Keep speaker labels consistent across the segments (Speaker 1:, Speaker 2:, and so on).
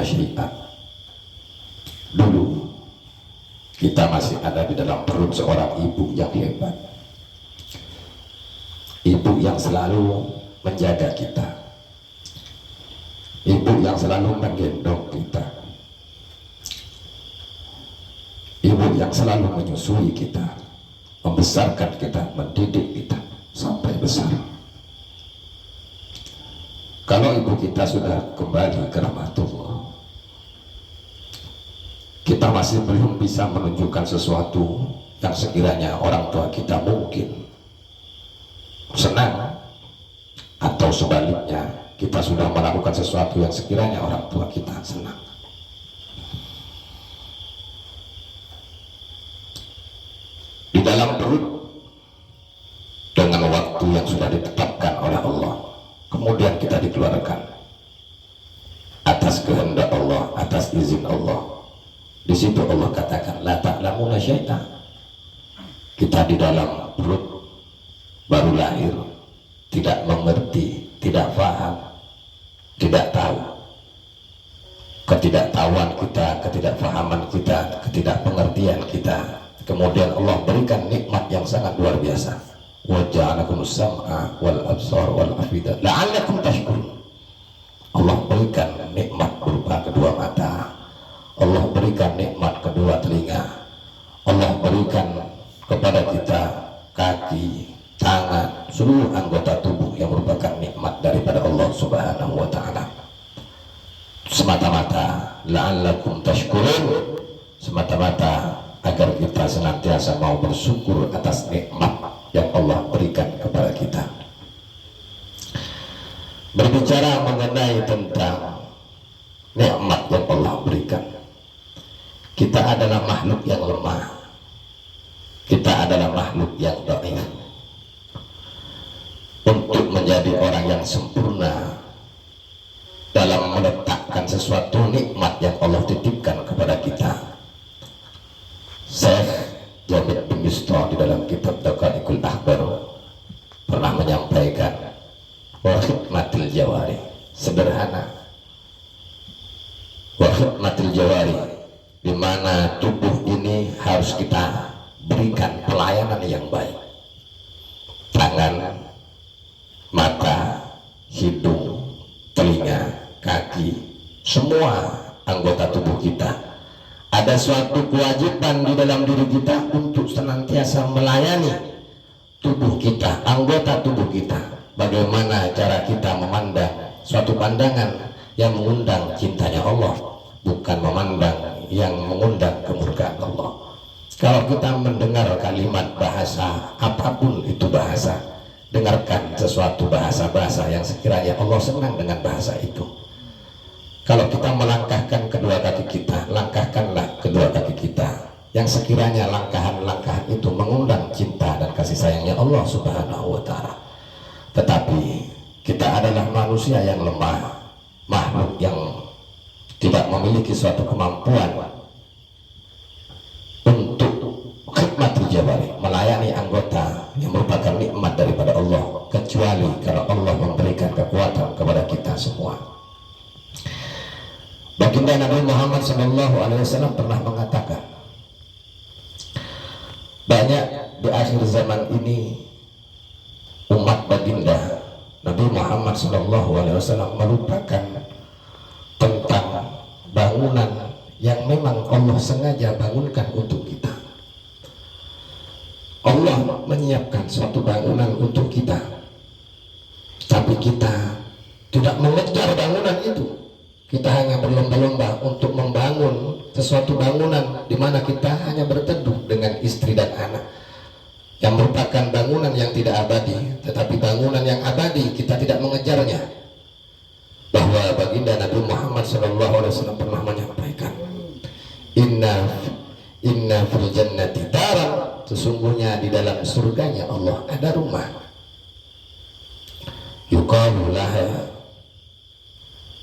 Speaker 1: syai'an. Dulu kita masih ada di dalam perut seorang ibu yang hebat, ibu yang selalu menjaga kita, ibu yang selalu menggendong kita, ibu yang selalu menyusui kita, membesarkan kita, mendidik kita sampai besar. Kalau ibu kita sudah kembali ke rahmatullah, kita masih belum bisa menunjukkan sesuatu yang sekiranya orang tua kita mungkin senang, atau sebaliknya kita sudah melakukan sesuatu yang sekiranya orang tua kita senang. Di dalam perut dengan waktu yang sudah ditetapkan oleh Allah, kemudian kita dikeluarkan atas kehendak Allah, atas izin Allah. Di situ Allah katakan la ta'lamuna syai'an. Kita di dalam perut baru lahir, tidak mengerti, tidak paham, tidak tahu. Ketidaktahuan kita, ketidakfahaman kita, ketidakpengertian kita, kemudian Allah berikan nikmat yang sangat luar biasa. Wa ja'alakumus sam'a wal absar wal afida la'allakum tashkurun. Allah berikan nikmat berupa kedua mata, Allah berikan nikmat kedua telinga, Allah berikan kepada kita kaki, tangan, seluruh anggota tubuh yang merupakan nikmat daripada Allah Subhanahu wa ta'ala. Semata-mata la'allakum tashkurun, semata-mata agar kita senantiasa mau bersyukur atas nikmat yang Allah berikan kepada kita. Berbicara mengenai tentang nikmat yang Allah berikan, kita adalah makhluk yang lemah, kita adalah makhluk yang dhaif. Untuk menjadi orang yang sempurna dalam meletakkan sesuatu nikmat yang Allah titipkan kepada kita, Syekh Jamil bin Mistah di dalam kitab Daqaiqul Akhbar pernah menyampaikan wa khidmatil jawari, sederhana, wa khidmatil jawari, di mana tubuh ini harus kita berikan pelayanan yang baik. Tangan, mata, hidung, telinga, kaki, semua anggota tubuh kita ada suatu kewajiban di dalam diri kita untuk senantiasa melayani tubuh kita, anggota tubuh kita. Bagaimana cara kita memandang suatu pandangan yang mengundang cintanya Allah, bukan memandang yang mengundang kemurkaan Allah. Kalau kita mendengar kalimat bahasa apapun itu bahasa, dengarkan sesuatu bahasa-bahasa yang sekiranya Allah senang dengan bahasa itu. Kalau kita melangkahkan kedua kaki kita, langkahkanlah kedua kaki kita yang sekiranya langkahan-langkahan itu mengundang cinta dan kasih sayangnya Allah Subhanahu wa ta'ala. Tetapi kita adalah manusia yang lemah, makhluk yang tidak memiliki suatu kemampuan untuk khidmatul jawari, melayani anggota yang merupakan nikmat daripada Allah, kecuali kalau Allah memberikan kekuatan kepada kita semua. Baginda Nabi Muhammad SAW pernah mengatakan, banyak di akhir zaman ini umat baginda Nabi Muhammad SAW melupakan tentang bangunan yang memang Allah sengaja bangunkan untuk kita. Allah menyiapkan suatu bangunan untuk kita, tapi kita tidak mengejar bangunan itu. Kita hanya berlomba-lomba untuk membangun sesuatu bangunan di mana kita hanya berteduh dengan istri dan anak, yang merupakan bangunan yang tidak abadi. Tetapi bangunan yang abadi kita tidak mengejarnya. Bahwa baginda Nabi Muhammad SAW pernah menyampaikan, Inna fil jannati daran, sesungguhnya di dalam surganya Allah ada rumah, yuqalu laha,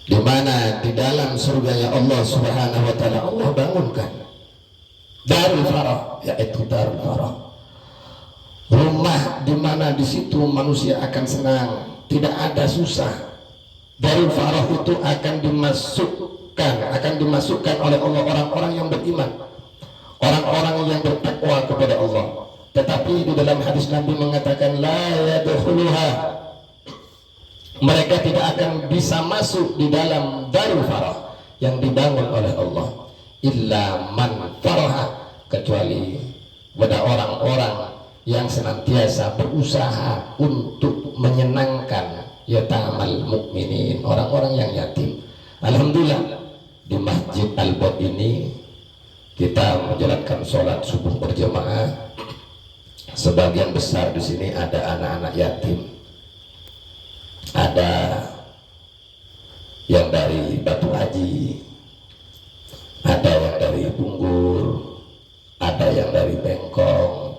Speaker 1: di mana di dalam surganya Allah Subhanahu wa ta'ala Allah bangunkan Darul Farah, yaitu Darul Farah, rumah di mana di situ manusia akan senang, tidak ada susah. Darul Farah itu akan akan dimasukkan oleh Allah orang-orang yang beriman, orang-orang yang bertakwa kepada Allah. Tetapi di dalam hadis Nabi mengatakan la yadkhuluha, mereka tidak akan bisa masuk di dalam Darul Farah yang dibangun oleh Allah, illa man faraha, kecuali pada orang-orang yang senantiasa berusaha untuk menyenangkan yatamal mukminin, orang-orang yang yatim. Alhamdulillah di Masjid Al-Bab ini kita menjalankan sholat subuh berjamaah. Sebagian besar di sini ada anak-anak yatim, ada yang dari Batu Haji, ada yang dari Bunggur, ada yang dari Bengkong,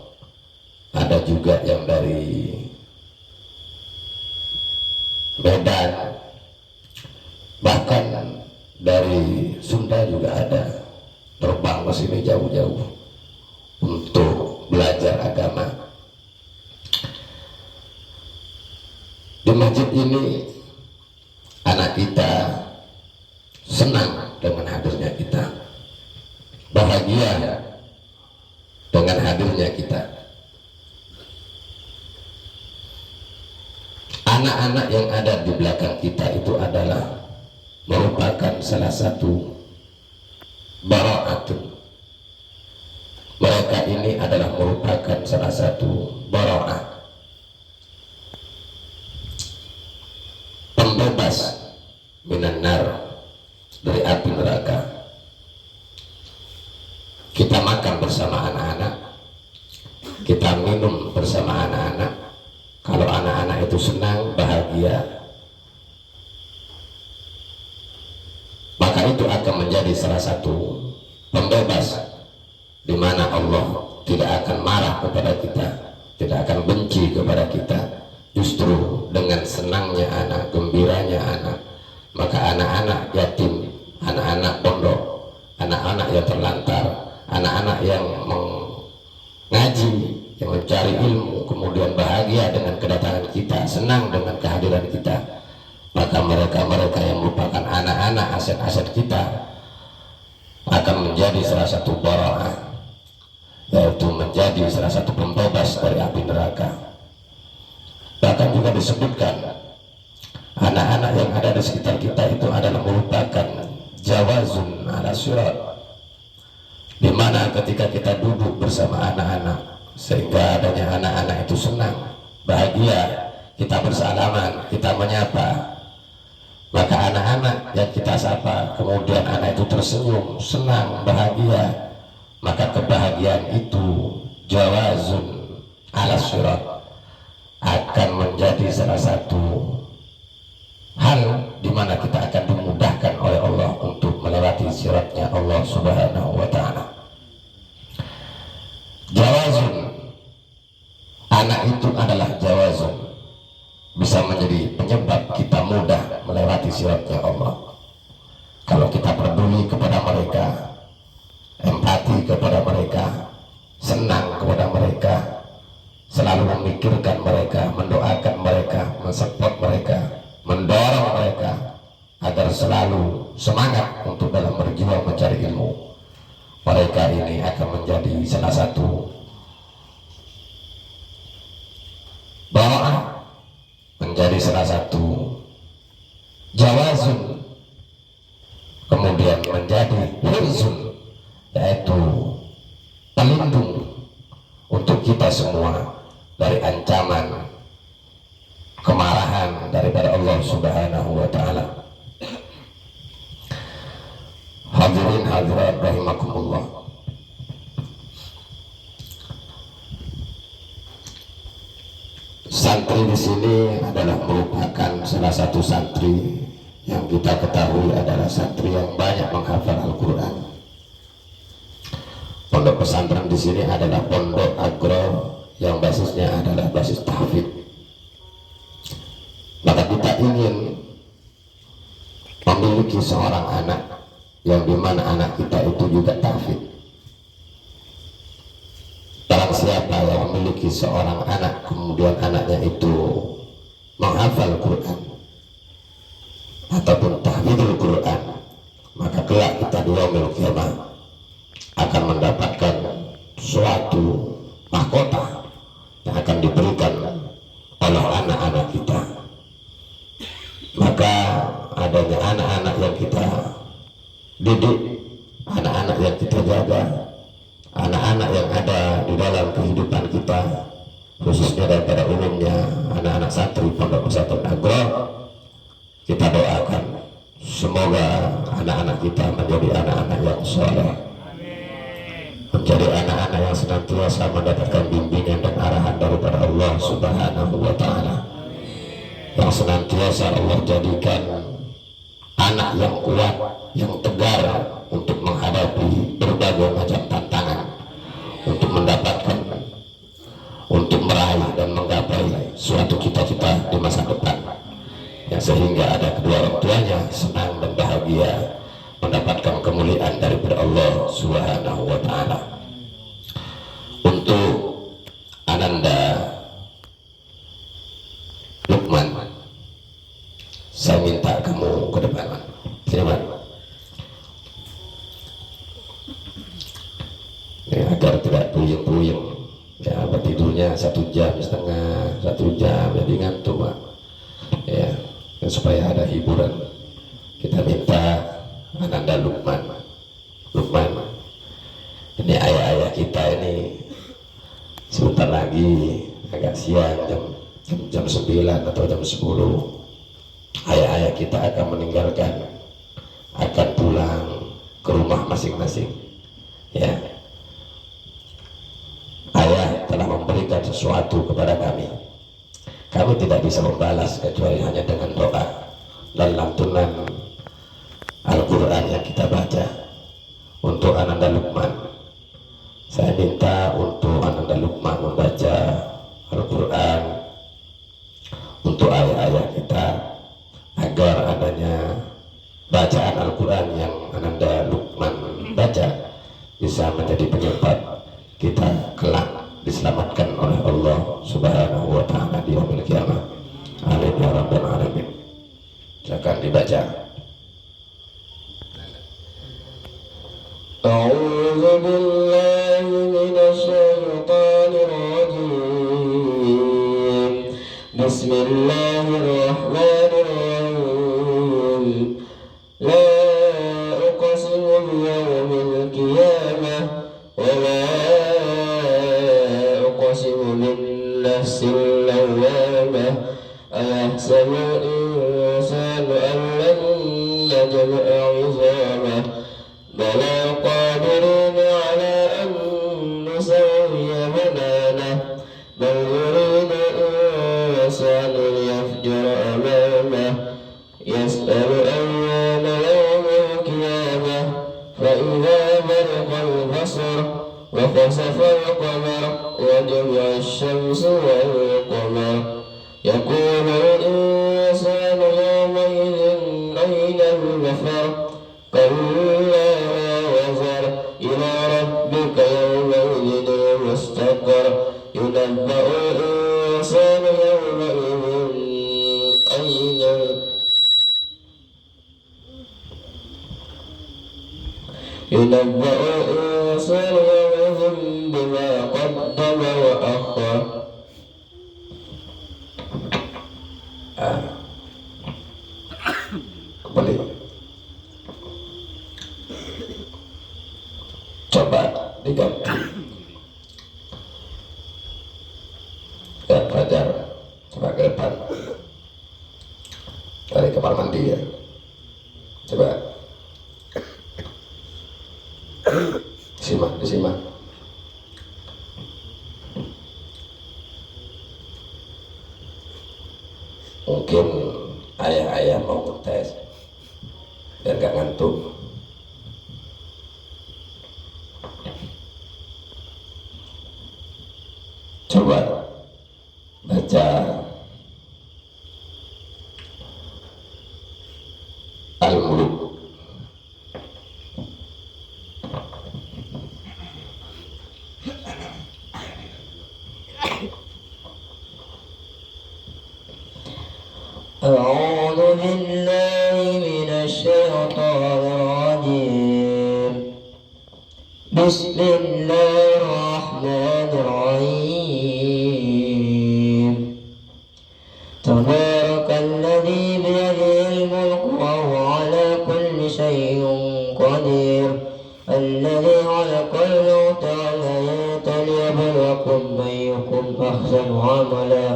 Speaker 1: ada juga yang dari Medan, bahkan dari Sunda juga ada, terbang ke sini jauh-jauh untuk belajar agama. Di masjid ini anak kita senang dengan hadirnya kita, bahagia dengan hadirnya kita. Anak-anak yang ada di belakang kita itu adalah merupakan salah satu bara'atun. Mereka ini adalah merupakan salah satu bara'ah, pembebas minan nar, dari api neraka. Kita makan bersama anak-anak, kita minum bersama anak-anak. Kalau anak-anak itu senang, bahagia, maka itu akan menjadi salah satu pembebas, di mana Allah tidak akan marah kepada kita, tidak akan benci kepada kita. Justru dengan senangnya anak, gembiranya anak, maka anak-anak yatim, anak-anak pondok, anak-anak yang terlantar, anak-anak yang mengaji, yang mencari ilmu, kemudian bahagia dengan kedatangan kita, senang dengan kehadiran kita, maka mereka-mereka yang merupakan anak-anak aset-aset kita akan menjadi salah satu bara'ah, yaitu menjadi salah satu pembebas dari api neraka. Bahkan juga disebutkan anak-anak yang ada di sekitar kita itu adalah merupakan jawazun ala surat, di mana ketika kita duduk bersama anak-anak, sehingga adanya anak-anak itu senang, bahagia, kita bersalaman, kita menyapa, maka anak-anak yang kita sapa, kemudian anak itu tersenyum, senang, bahagia, maka kebahagiaan itu jawazun ala surat, akan menjadi salah satu hal di mana kita akan dimudahkan oleh Allah untuk melewati siratnya Allah Subhanahu wa ta'ala. Jawazun, anak itu adalah jawazun, bisa menjadi penyebab kita mudah melewati siratnya Allah. Kalau kita peduli kepada mereka, empati kepada mereka, senang kepada mereka, selalu memikirkan mereka, mendoakan mereka, mensupport mereka, mendorong mereka agar selalu semangat untuk dalam berjuang mencari ilmu, mereka ini akan menjadi salah satu bara'ah, menjadi salah satu jawazun, kemudian menjadi hirzun, yaitu pelindung untuk kita semua dari ancaman kemarahan daripada Allah Subhanahu wa ta'ala. Hadirin hadirat rahimakumullah. Santri di sini adalah merupakan salah satu santri yang kita ketahui adalah santri yang banyak menghafal Al-Quran. Pondok pesantren di sini adalah pondok agro yang basisnya adalah basis tahfidz. Maka kita ingin memiliki seorang anak yang dimana anak kita itu juga tahfidz. Barang siapa yang memiliki seorang anak kemudian anaknya itu menghafal Quran ataupun tahfidzul Quran, maka kelak kita di yaumil qiyamah akan mendapatkan suatu mahkota yang akan diberikan oleh anak-anak kita. Maka adanya anak-anak yang kita didik, anak-anak yang kita jaga, anak-anak yang ada di dalam kehidupan kita, khususnya dan pada umumnya anak-anak santri Pondok Pesantren Agro, kita doakan semoga anak-anak kita menjadi anak-anak yang soleh, menjadi anak-anak yang senantiasa mendapatkan bimbingan dan arahan daripada Allah Subhanahu wa Ta'ala, yang senantiasa Allah jadikan anak yang kuat, yang tegar untuk menghadapi berbagai macam tantangan, untuk mendapatkan, untuk meraih dan menggapai suatu cita-cita di masa depan, yang sehingga ada kedua orang tuanya senang dan bahagia mendapatkan kemuliaan daripada Allah Subhanahu wa Ta'ala. Untuk Ananda Lukman, saya minta kamu ke depan. Silakan. Ya, agar tidak puyeng-puyeng. Ya, tidurnya 1,5 jam, 1 jam, jadi ngantuk, Pak. Ya, dan supaya ada hiburan, kita minta Ananda Lukman, ini ayah-ayah kita ini sebentar lagi agak siang, jam 9 atau jam 10, ayah-ayah kita akan meninggalkan, akan pulang ke rumah masing-masing. Ya, ayah telah memberikan sesuatu kepada kami. Kami tidak bisa membalas kecuali hanya dengan doa dan lantunan Al-Quran yang kita baca. Untuk Ananda Lukman, saya minta untuk Ananda Lukman membaca Al-Quran untuk ayah-ayah kita, agar adanya bacaan Al-Quran yang Ananda Lukman baca bisa menjadi penyebab kita kelak diselamatkan oleh Allah Subhanahu wa Ta'ala di yaumil qiyamah. Amin ya rabbal alamin. Silakan dibaca.
Speaker 2: A'udzu billahi minasy syaithanir rajim. Bismillahirrahmanirrahim. La uqsimu biyawmil qiyamah wa la uqsimu bin nafsil lawwamah. Ayahsabu al-insanu an lan najma'a 'idhamah. بلى قادرين على أن نسوي بنانه بل يريد الإنسان ليفجر أمامه يسأل أيان يوم القيامة فإذا برق البصر وخسف القمر وجمع الشمس والقمر يقول الإنسان يومئذ أين المفر كلا وزر إلى ربك يومئذ المستقر ينبأ الإنسان يومئذ أين ينبأ الإنسان يومئذ بما قدم وأخر.
Speaker 1: Kembali. Coba diganti. Ya, Fajar, coba ke depan. Dari kamar mandi ya. Coba. Disimak. Mungkin ayah-ayah mau ngetes biar gak ngantuk. Coba baca Al-Mulk.
Speaker 2: أعوذ بالله من الشيطان الرجيم. بسم الله الرحمن الرحيم تبارك الذي بيده الملك وهو على كل شيء قدير الذي خلق الموت والحياة ليبلوكم أيكم أحسن عملا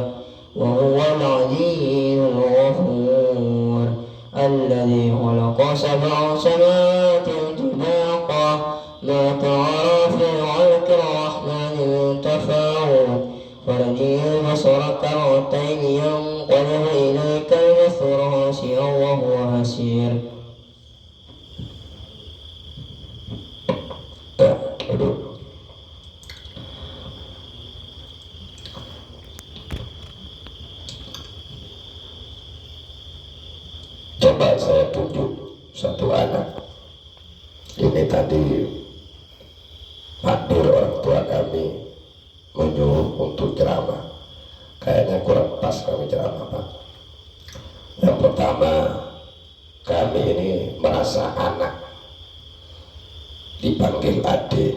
Speaker 2: وهو العزيز الغفور الذي خلق سبع سماوات طباقا ما ترى في خلق الرحمن من تفاوت فرجع البصر كرتين ينقلب إليك البصر خاسئا وهو حسير.
Speaker 1: Coba saya tunjuk satu anak. Ini tadi hadir orang tua kami menyuruh untuk ceramah. Kayaknya kurang pas kami ceramah, Pak. Yang pertama, kami ini merasa anak dipanggil adik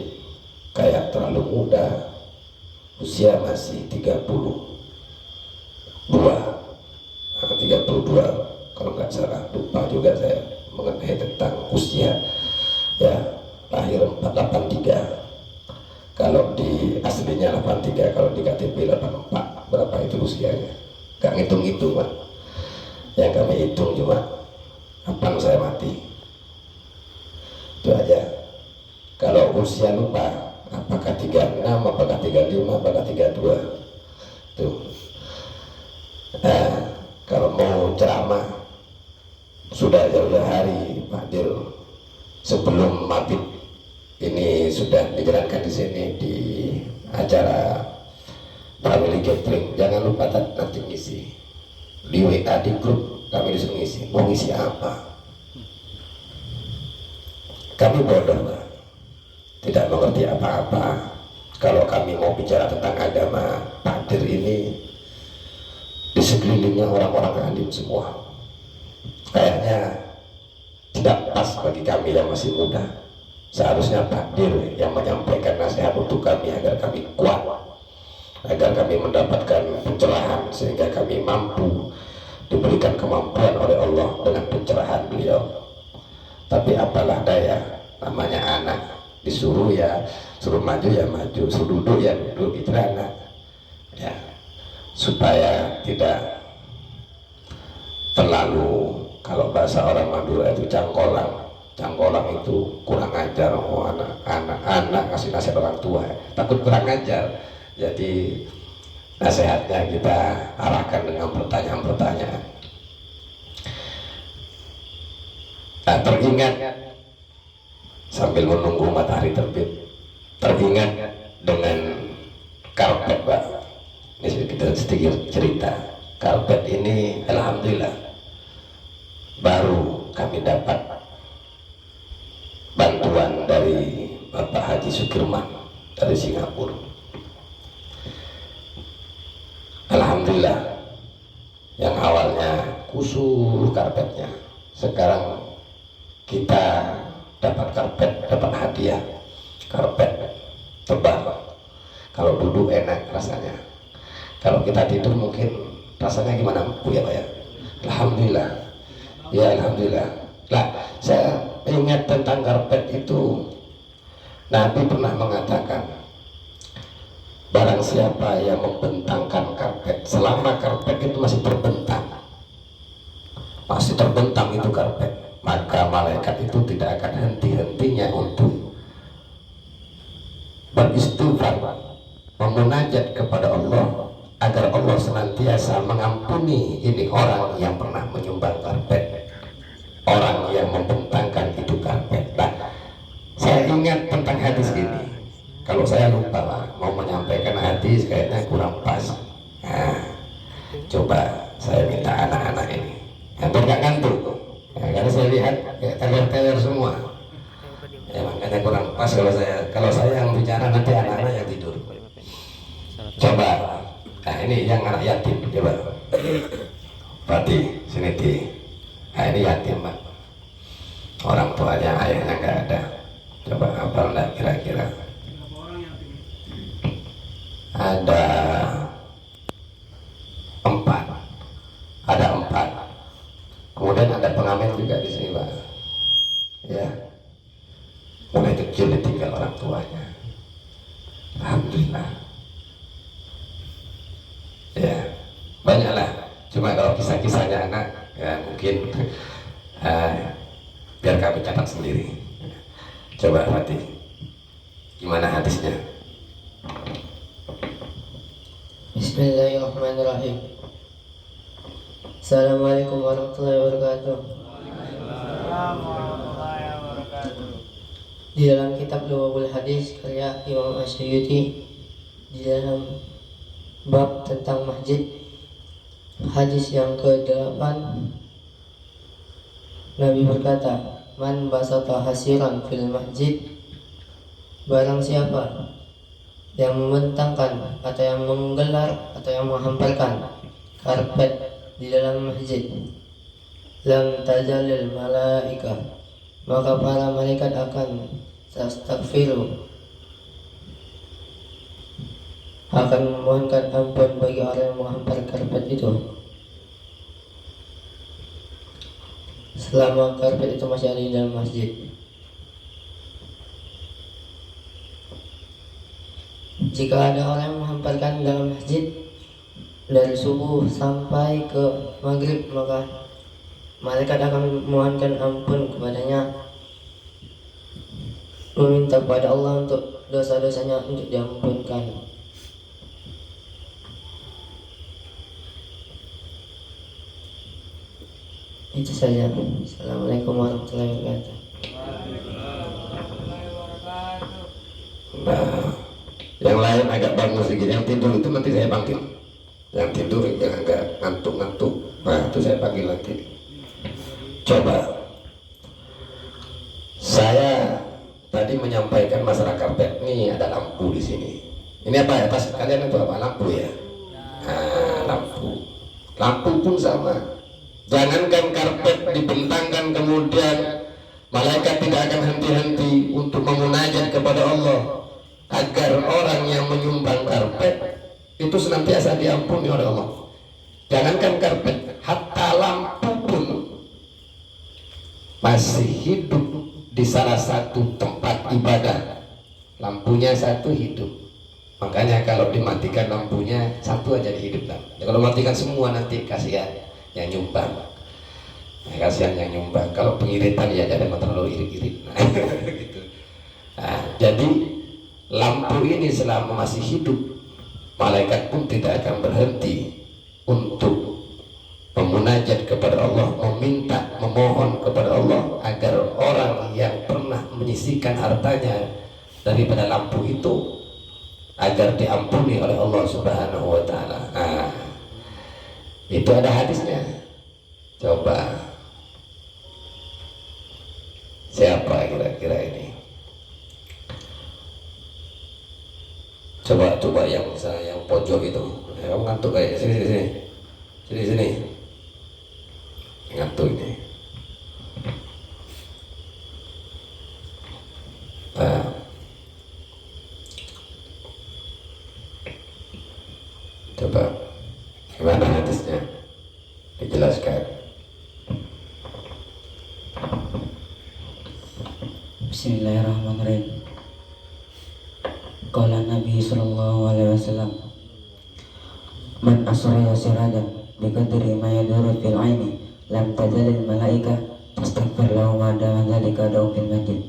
Speaker 1: kayak terlalu muda. Usia masih 32 kalau nggak salah, lupa juga saya mengenai tentang usia ya. Lahir 483, kalau di aslinya 83, kalau di KTP 84. Berapa itu usianya? Gak ngitung-ngitung, Pak. Yang kami hitung cuma kapan saya mati, itu aja. Kalau usia lupa, apakah 36, apakah 35, apakah 32 tuh. Kalau mau ceramah sudah jauh-jauh hari hadir sebelum mabit. Ini sudah dijalankan di sini di acara family gathering. Jangan lupa nanti ngisi di WA di grup kami, disuruh ngisi. Mau ngisi apa? Kami bodoh, Pak. Tidak mengerti apa-apa. Kalau kami mau bicara tentang agama, takdir ini di sekelilingnya orang-orang alim semua. Kayaknya tidak pas bagi kami yang masih muda. Seharusnya takdir yang menyampaikan nasihat untuk kami agar kami kuat, agar kami mendapatkan pencerahan sehingga kami mampu diberikan kemampuan oleh Allah dengan pencerahan beliau. Tapi apalah daya, namanya anak, disuruh ya suruh maju ya maju, suruh duduk ya duduk, itu anak ya. Supaya tidak terlalu, kalau bahasa orang Madura itu cangkolang itu kurang ajar. Oh, anak kasih nasihat orang tua takut kurang ajar. Jadi nasihatnya kita arahkan dengan pertanyaan-pertanyaan. Nah, teringat sambil menunggu matahari terbit, teringat dengan karpet, Pak. Ini sedikit cerita. Karpet ini alhamdulillah baru kami dapat bantuan dari Bapak Haji Sukirman dari Singapura. Alhamdulillah, yang awalnya kusur karpetnya, sekarang kita dapat karpet, dapat hadiah karpet tebal. Kalau duduk enak rasanya, kalau kita tidur mungkin rasanya gimana, Bu ya, Pak ya? Alhamdulillah ya, alhamdulillah. Lah, saya ingat tentang karpet itu, Nabi pernah mengatakan, barang siapa yang membentangkan karpet, selama karpet itu masih terbentang itu karpet, maka malaikat itu tidak akan henti-hentinya untuk beristighfar, memunajat kepada Allah agar Allah senantiasa mengampuni ini orang yang pernah menyumbang karpet, orang yang membentangkan itu karpet. Nah, saya ingat tentang hadis ini. Kalau saya lupa, Pak, mau menyampaikan hadis kayaknya kurang pas. Nah, coba saya minta anak-anak ini hampir gak ngantuk ya, karena saya lihat kayak teler-teler semua ya, makanya kurang pas kalau saya yang bicara, nanti anak-anak yang tidur. Coba, nah ini yang anak yatim, coba Pati, sini Ti. Nah ini yatim, Pak, orang tuanya, ayahnya nggak ada. Coba hafal enggak kira-kira? Ada empat. Ada empat. Kemudian ada pengamen juga di sini, Pak. Ya. Mulai kecil ditinggal orang tuanya. Alhamdulillah. Ya, banyaklah. Cuma kalau kisah-kisahnya anak, ya mungkin biar kami catat sendiri. Coba Fatih, gimana hadisnya?
Speaker 2: Bismillahirrahmanirrahim. Assalamualaikum warahmatullahi wabarakatuh. Di dalam kitab Lughul Hadis karya Imam Asy'uti, di dalam bab tentang masjid, hadis yang ke-8, Nabi berkata, "Man basata hasiran fil masjid," barang siapa yang membentangkan atau yang menggelar atau yang menghamparkan karpet di dalam masjid, lam tazalil malaika, maka para malaikat akan tastaghfiru, akan memohonkan ampun bagi orang yang menghampar karpet itu selama karpet itu masih ada di dalam masjid. Jika ada orang yang menghamparkan dalam masjid dari subuh sampai ke maghrib, maka malaikat akan memohonkan ampun kepadanya, meminta kepada Allah untuk dosa-dosanya untuk diampunkan. Itu saja. Assalamualaikum warahmatullahi wabarakatuh.
Speaker 1: Nah, yang lain agak bangun sedikit. Yang tidur itu nanti saya panggil. Yang tidur yang agak ngantuk-ngantuk, nah itu saya panggil nanti. Coba. Saya tadi menyampaikan masalah karpet. Nih ada lampu di sini. Ini apa ya? Atas kalian itu apa? Lampu ya? Nah, lampu. Lampu pun sama. Jangankan karpet dibentangkan kemudian malaikat tidak akan henti-henti untuk memunajat kepada Allah agar orang yang menyumbang karpet itu senantiasa diampuni oleh Allah. Jangankan karpet, hatta lampu pun masih hidup di salah satu tempat ibadah. Lampunya satu hidup. Makanya kalau dimatikan lampunya satu aja dihidupkan. Kalau matikan semua nanti kasihan yang nyumbang. Kasihan yang nyumbang. Kalau pengiritan ya jangan terlalu irit-irit. Nah, gitu. Nah, jadi lampu ini selama masih hidup, malaikat pun tidak akan berhenti untuk memunajat kepada Allah, meminta, memohon kepada Allah agar orang yang pernah menyisihkan hartanya daripada lampu itu agar diampuni oleh Allah Subhanahu wa taala. Nah, itu ada hadisnya. Coba siapa kira-kira ini? Coba yang misalnya yang pojok itu. Kamu ngantuk kayak sini. Ngantuk ini. Nah. Coba gimana hadisnya? Dijelaskan.
Speaker 3: Bismillahirrahmanirrahim. Qala Nabi sallallahu alaihi wasallam, man asraya sirajan biqadri ma yaduru fil aini lam tazalil malaika tastaghfir lahu ma dama dzalika daw fil masjid.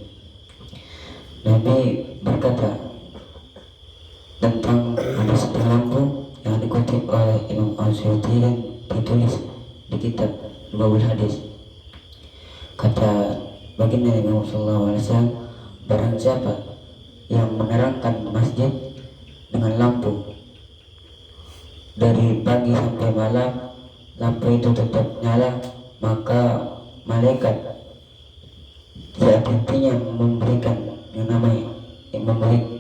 Speaker 3: Nabi berkata tentang hadis lampu yang dikutip oleh Imam Asy'uti dan ditulis di kitab Lughul Hadis. Kata baginda Nabi sallallahu alaihi wasallam, barang siapa yang menerangkan masjid dengan lampu dari pagi sampai malam, lampu itu tetap nyala, maka malaikat saat intinya memberikan yang namanya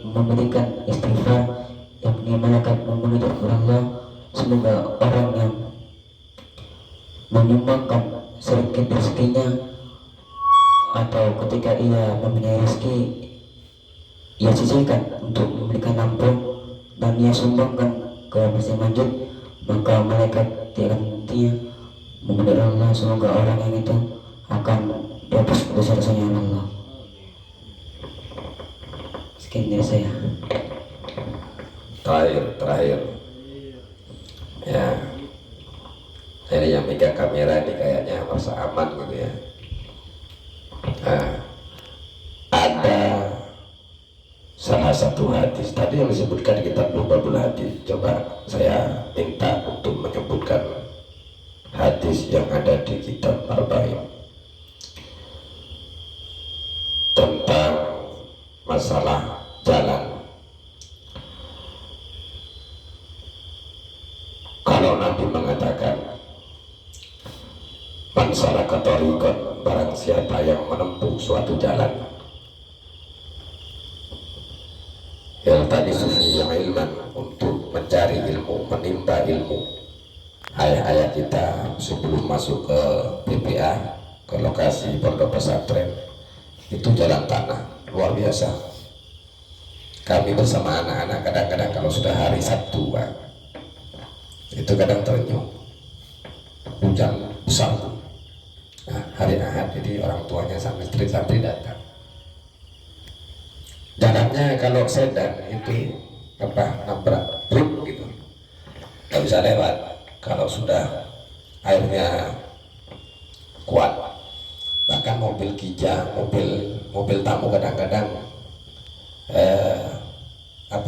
Speaker 3: memberikan istighfar, yakni malaikat memunajat kepada Allah, semoga orang yang menyumbangkan sedikit rezekinya atau ketika ia mempunyai rezeki, ia sisihkan untuk memberikan ampun dan ia sumbangkan ke masjid masjid, maka malaikat tidak hentinya memohon Allah semoga orang yang itu akan dihapus dosa-dosanya oleh Allah. Sekian dari saya.
Speaker 1: Terakhir ya, ini yang megang kamera ini kayaknya merasa aman gitu ya. Nah, ada salah satu hadis tadi yang disebutkan di kitab Lubabul Hadis. Coba saya minta untuk menyebutkan hadis yang ada di kitab Arba'in tentang masalah jalan. Kalau Nabi mengatakan man salaka thariqan, barang siapa yang menempuh suatu jalan, yaltamisu fihi ilman, untuk mencari ilmu, menimba ilmu. Ayat-ayat kita sebelum masuk ke PPA, ke lokasi pondok pesantren, itu jalan tanah luar biasa. Kami bersama anak-anak kadang-kadang kalau sudah hari Sabtu, Pak, itu kadang terenyuh, hujan besar tuh. Nah, hari Ahad jadi orang tuanya sama istri-istri datang. Jalannya kalau sedan itu nabrak truk gitu, nggak bisa lewat. Kalau sudah airnya kuat, bahkan mobil kijang, mobil tamu kadang-kadang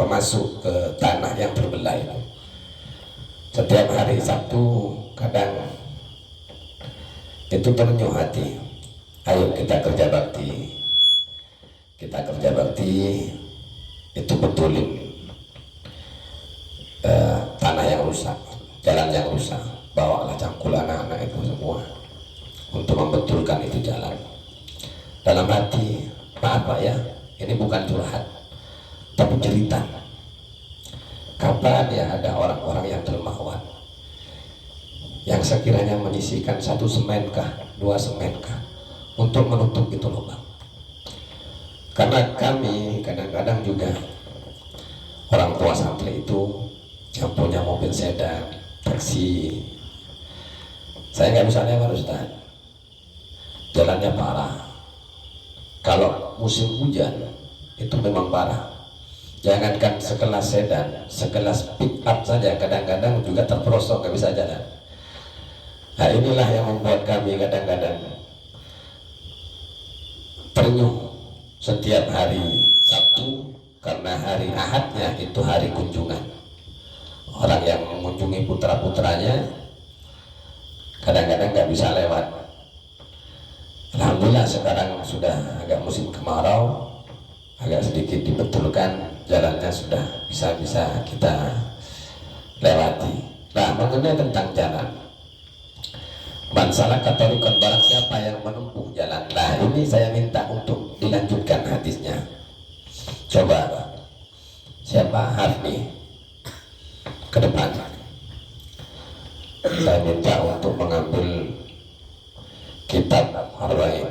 Speaker 1: masuk ke tanah yang terbelah itu. Setiap hari Sabtu kadang itu terenyuh hati. Ayo kita kerja bakti, itu betulin tanah yang rusak, jalan yang rusak. Bawalah cangkul anak-anak itu semua untuk membetulkan itu jalan. Dalam hati, maaf Pak ya, ini bukan curhat, tapi cerita. Kapan ya ada orang-orang yang dermawan, yang sekiranya menyisihkan 1 semen kah, 2 semen kah, untuk menutup itu lubang. Karena kami kadang-kadang juga orang tua santri itu yang punya mobil sedan, taksi, saya nggak bisa lewat Ustaz, jalannya parah. Kalau musim hujan itu memang parah. Jangankan sekelas sedan, sekelas pick up saja kadang-kadang juga terperosok, nggak bisa jalan. Nah inilah yang membuat kami kadang-kadang terenyuh setiap hari Sabtu, karena hari Ahadnya itu hari kunjungan. Orang yang mengunjungi putra-putranya kadang-kadang nggak bisa lewat. Alhamdulillah sekarang sudah agak musim kemarau, agak sedikit dibetulkan, jalannya sudah bisa kita lewati. Nah mengenai tentang jalan, man salaka thariqan, barang siapa yang menempuh jalan. Nah ini saya minta untuk dilanjutkan hadisnya. Coba siapa Hafni ke depan, saya minta untuk mengambil kitab Arba'in,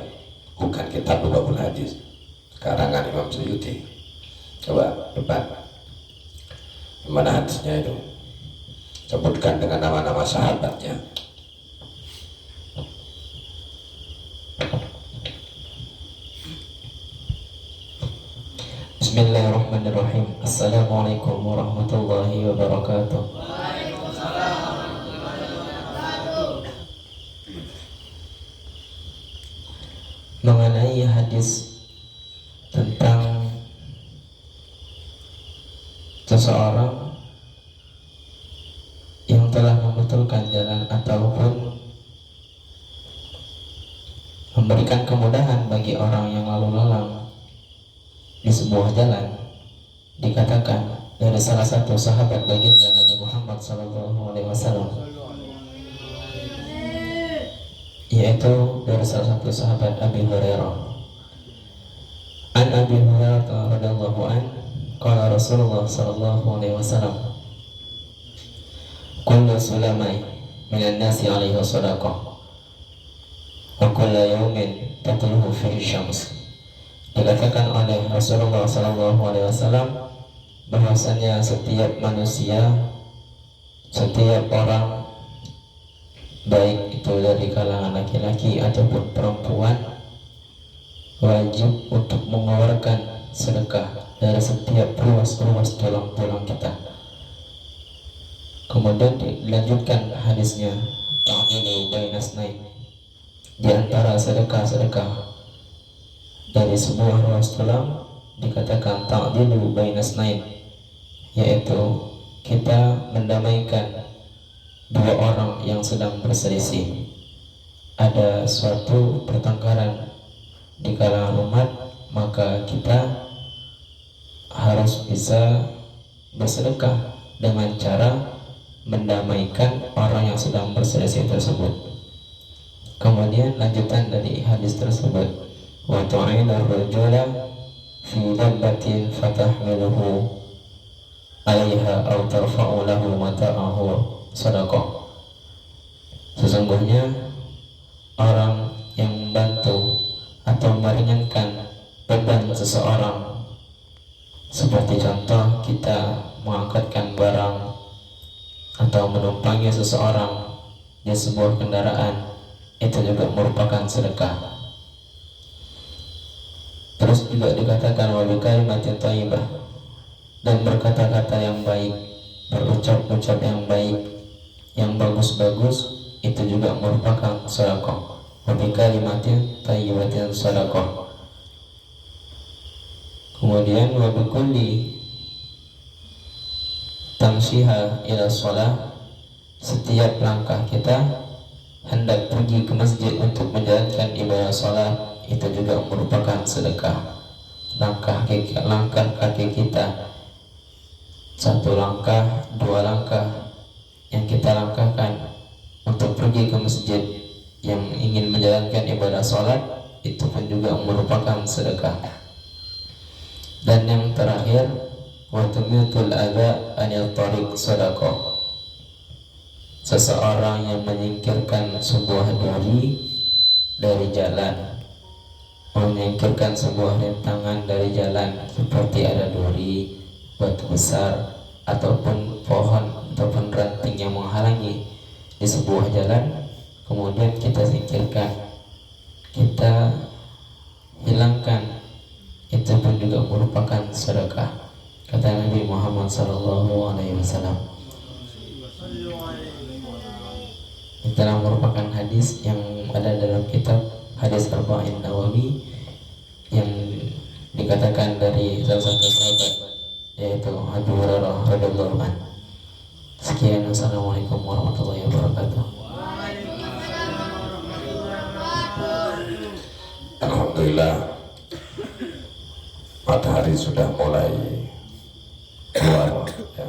Speaker 1: bukan kitab Lubabul Hadis karangan Imam Suyuti. Coba depan, mana hadisnya itu, sebutkan dengan nama-nama sahabatnya.
Speaker 2: Bismillahirrahmanirrahim. Assalamualaikum warahmatullahi wabarakatuh. Mengenai hadis tentang seseorang yang telah membetulkan jalan ataupun memberikan kemudahan bagi orang yang lalu lalang di sebuah jalan, dikatakan dari salah satu sahabat baginda Nabi Muhammad SAW, yaitu dari salah satu sahabat Abi Hurairah. An Abi Hurairah radhiyallahu an, qala Rasulullah sallallahu alaihi wasallam, kullu sulamai minan nasi alaihi sadaqah wa kullu yawmin tatluhu fihi syams. Dikatakan oleh Rasulullah SAW bahwasanya setiap manusia, setiap orang, baik itu dari kalangan laki-laki ataupun perempuan, wajib untuk mengeluarkan sedekah dari setiap ruas-ruas tulang-tulang kita. Kemudian dilanjutkan hadisnya, ta'dilu bainas naik, di antara sedekah-sedekah dari sebuah ruas tulang dikatakan ta'dilu bainas naik, yaitu kita mendamaikan dua orang yang sedang berselisih. Ada suatu pertengkaran di kalangan umat, maka kita harus bisa bersedekah dengan cara mendamaikan orang yang sedang berselisih tersebut. Kemudian lanjutan dari hadis tersebut, wa tu'inur rajula fi dabbatin fatahmiluhu 'alaiha aw tarfa'u lahu mata'ahu shadaqah. Sesungguhnya orang yang membantu atau meringankan beban seseorang, seperti contoh kita mengangkatkan barang atau menumpangi seseorang di sebuah kendaraan, itu juga merupakan sedekah. Terus juga dikatakan wa bi kalimatin thayyibah, dan berkata-kata yang baik, berucap-ucap yang baik, yang bagus-bagus, itu juga merupakan sedekah. Wa bi kalimatin thayyibatin sedekah. Kemudian wa bi kulli tamshiha ila shalah, setiap langkah kita hendak pergi ke masjid untuk menjalankan ibadah salat, itu juga merupakan sedekah. Langkah kaki kita, satu langkah, dua langkah yang kita langkahkan untuk pergi ke masjid yang ingin menjalankan ibadah salat, itu pun juga merupakan sedekah. Dan yang terakhir, wa tumitul adza anil tariq sedekah. Seseorang yang menyingkirkan sebuah duri dari jalan, menyingkirkan sebuah rintangan dari jalan, seperti ada duri, batu besar, ataupun pohon ataupun ranting yang menghalangi di sebuah jalan, kemudian kita singkirkan, kita hilangkan, itu pun juga merupakan sedekah. Kata Nabi Muhammad SAW. Itu telah merupakan hadis yang ada dalam kitab Hadis Arba'in Nawawi, yang dikatakan dari salah satu sahabat, yaitu Abu Hurairah radhiyallahu anhu. Sekian, wassalamualaikum warahmatullahi wabarakatuh.
Speaker 1: Alhamdulillah, matahari sudah mulai keluar, ya.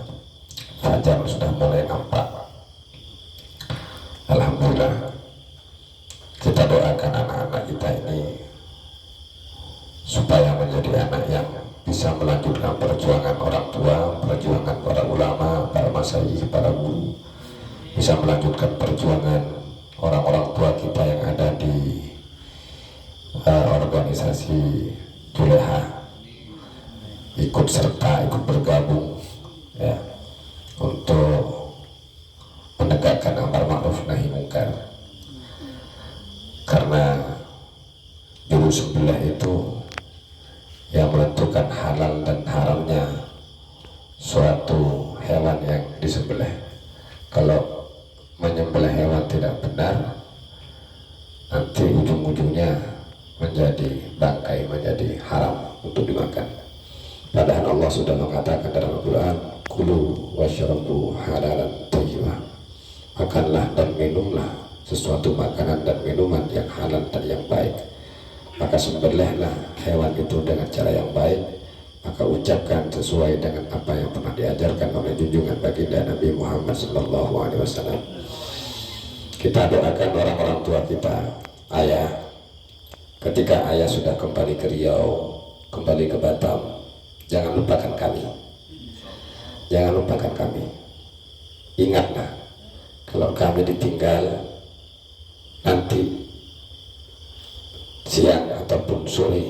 Speaker 1: Fajar sudah mulai nampak. Alhamdulillah, kita doakan anak-anak kita ini supaya menjadi anak yang bisa melanjutkan perjuangan orang tua, perjuangan para ulama, para masyayikh, para guru, bisa melanjutkan perjuangan orang-orang tua kita yang ada di organisasi Juleha, ikut serta, ikut bergabung, ya, untuk menegakkan amar ma'ruf nahi mungkar. Karena juru sebelah itu yang menentukan halal dan haramnya suatu hewan yang disembelih. Kalau menyembelih hewan tidak benar, nanti ujung-ujungnya menjadi bangkai, menjadi haram untuk dimakan. Padahal Allah sudah mengatakan dalam Al-Quran, kulu wasyarabu halalan thayyibah, makanlah dan minumlah sesuatu makanan dan minuman yang halal dan yang baik. Maka sembelihlah hewan itu dengan cara yang baik, maka ucapkan sesuai dengan apa yang pernah diajarkan oleh junjungan baginda Nabi Muhammad SAW. Kita doakan orang-orang tua kita, ayah, ketika ayah sudah kembali ke Riau, kembali ke Batam, jangan lupakan kami, jangan lupakan kami. Ingatlah, kalau kami ditinggal, nanti siang ataupun sore,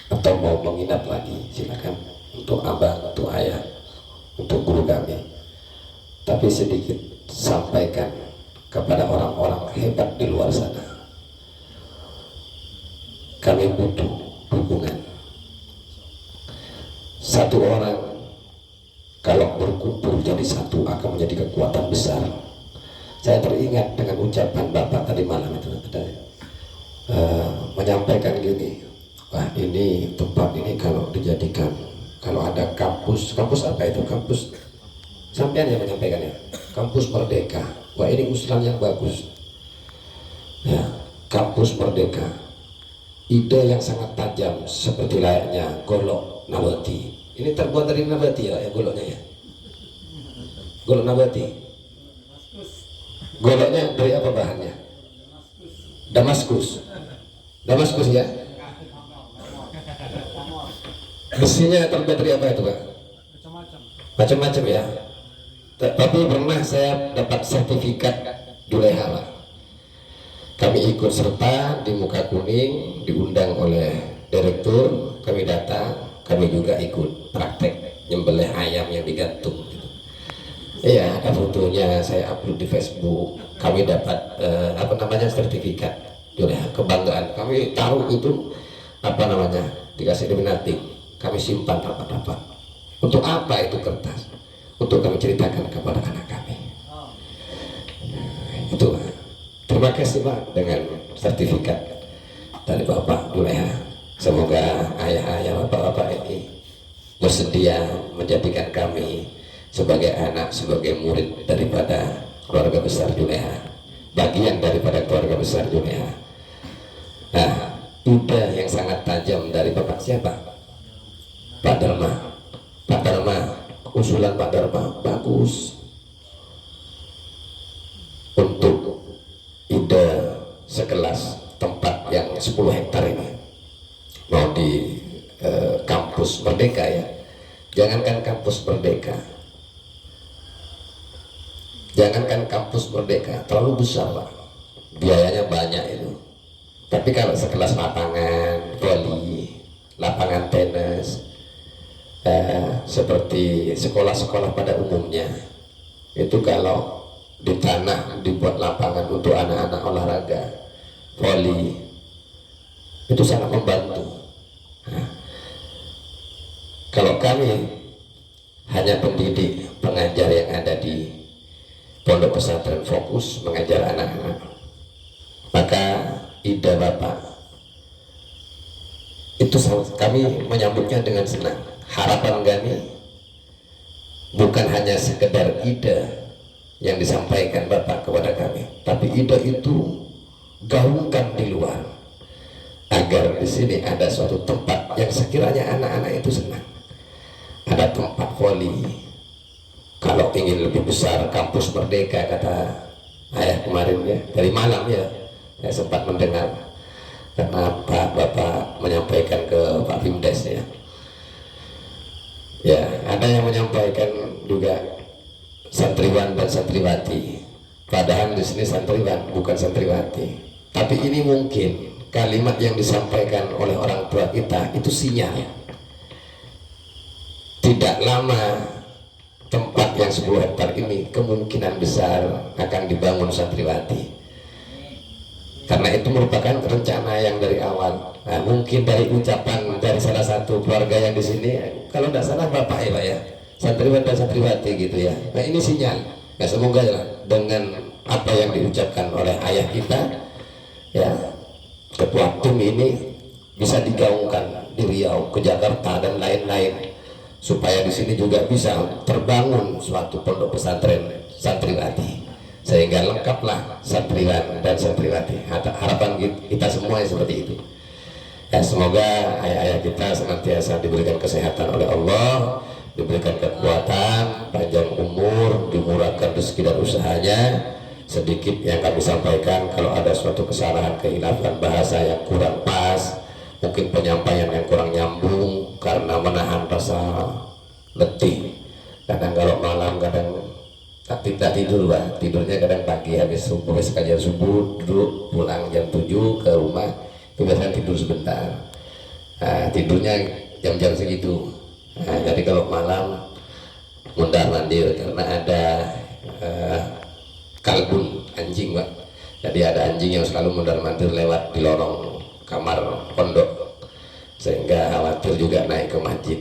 Speaker 1: atau mau menginap lagi, silakan, untuk abang, untuk ayah, untuk guru kami. Tapi sedikit sampaikan kepada orang-orang hebat di luar sana, kami butuh dukungan. Satu orang kalau berkumpul jadi satu akan menjadi kekuatan besar. Saya teringat dengan ucapan Bapak tadi malam itu, menyampaikan gini, wah ini tempat ini kalau dijadikan, kalau ada kampus apa itu, kampus sampean yang menyampaikannya, kampus Merdeka, wah ini usulan yang bagus ya, kampus Merdeka, ide yang sangat tajam seperti layaknya golok nabati. Ini terbuat dari nabati ya, goloknya ya, golok nabati. Goloknya dari apa bahannya? Damaskus. Damaskus ya. Besinya terbuat dari apa itu Pak? Macam-macam ya. Tapi pernah saya dapat sertifikat Juleha Pak. Kami ikut serta di Muka Kuning, diundang oleh direktur, kami datang, kami juga ikut praktek nyembelih ayam yang digantung. Iya, ada fotonya, saya upload di Facebook. Kami dapat sertifikat Juleha, kebanggaan. Kami taruh itu dikasih nominating. Kami simpan rapat-rapat. Untuk apa itu kertas? Untuk kami ceritakan kepada anak kami. Itu. Terima kasih Pak dengan sertifikat dari Bapak Juleha. Semoga ayah-ayah, bapak-bapak ini bersedia menjadikan kami sebagai anak, sebagai murid daripada keluarga besar Juleha, bagian daripada keluarga besar Juleha. Nah, ide yang sangat tajam dari Bapak siapa? Pak Dharma. Pak Dharma, usulan Pak Dharma bagus untuk ide sekelas tempat yang 10 hektar ini mau di kampus Merdeka ya. Jangankan kampus Merdeka, terlalu besar Pak, biayanya banyak itu. Tapi kalau sekelas lapangan voli, lapangan tenis, seperti sekolah-sekolah pada umumnya, itu kalau di tanah dibuat lapangan untuk anak-anak olahraga voli, itu sangat membantu. Nah, kalau kami hanya pendidik, pengajar yang ada di pondok pesantren fokus mengajar anak-anak, maka ide Bapak itu kami menyambutnya dengan senang. Harapan kami bukan hanya sekedar ide yang disampaikan Bapak kepada kami, tapi ide itu gaungkan di luar, agar di sini ada suatu tempat yang sekiranya anak-anak itu senang. Ada tempat voli. Kalau ingin lebih besar, kampus Merdeka, kata ayah kemarin ya, dari malam ya, saya sempat mendengar karena Bapak menyampaikan ke Pak Bimdes ya. Ya, ada yang menyampaikan juga santriwan dan santriwati. Padahal di sini santriwan bukan santriwati. Tapi ini mungkin kalimat yang disampaikan oleh orang tua kita itu sinyal. Tidak lama tempat yang 10 hektar ini kemungkinan besar akan dibangun santriwati. Karena itu merupakan rencana yang dari awal. Nah, mungkin dari ucapan dari salah satu keluarga yang di sini, kalau tidak salah Bapak ya Pak ya, santriwan dan santriwati gitu ya. Nah ini sinyal. Nah semoga ya, dengan apa yang diucapkan oleh ayah kita, ya, ketua tim ini bisa digaungkan di Riau, ke Jakarta dan lain-lain, supaya di sini juga bisa terbangun suatu pondok pesantren santriwati, sehingga lengkaplah santriwan dan santriwati. Harapan kita semua seperti itu. Ya, semoga ayah-ayah kita senantiasa diberikan kesehatan oleh Allah, diberikan kekuatan, panjang umur, dimurahkan rezeki dan usahanya. Sedikit yang kami sampaikan, kalau ada suatu kesalahan, kehilafan bahasa yang kurang pas, mungkin penyampaian yang kurang nyambung karena menahan rasa letih. Kadang kalau malam kadang tidak tidur Pak, tidurnya kadang pagi habis subuh, kajian subuh duduk, pulang jam 7 ke rumah kebiasaan tidur sebentar. Tidurnya jam-jam segitu. Jadi kalau malam mundar mandir karena ada kalbun, anjing Pak. Jadi ada anjing yang selalu mundar mandir lewat di lorong kamar pondok, sehingga khawatir juga naik ke masjid.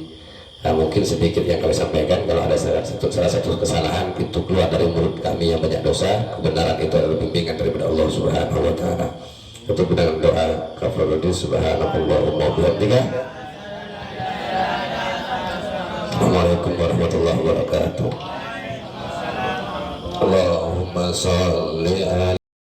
Speaker 1: Mungkin sedikit yang kami sampaikan. Kalau ada salah satu kesalahan itu keluar dari mulut kami yang banyak dosa, kebenaran itu adalah bimbingan daripada Allah Subhanahu wa taala. Untuk dengan doa kafarudin subhanallahumma wa bihamdika. Assalamualaikum warahmatullahi wabarakatuh. Allahumma sholli ala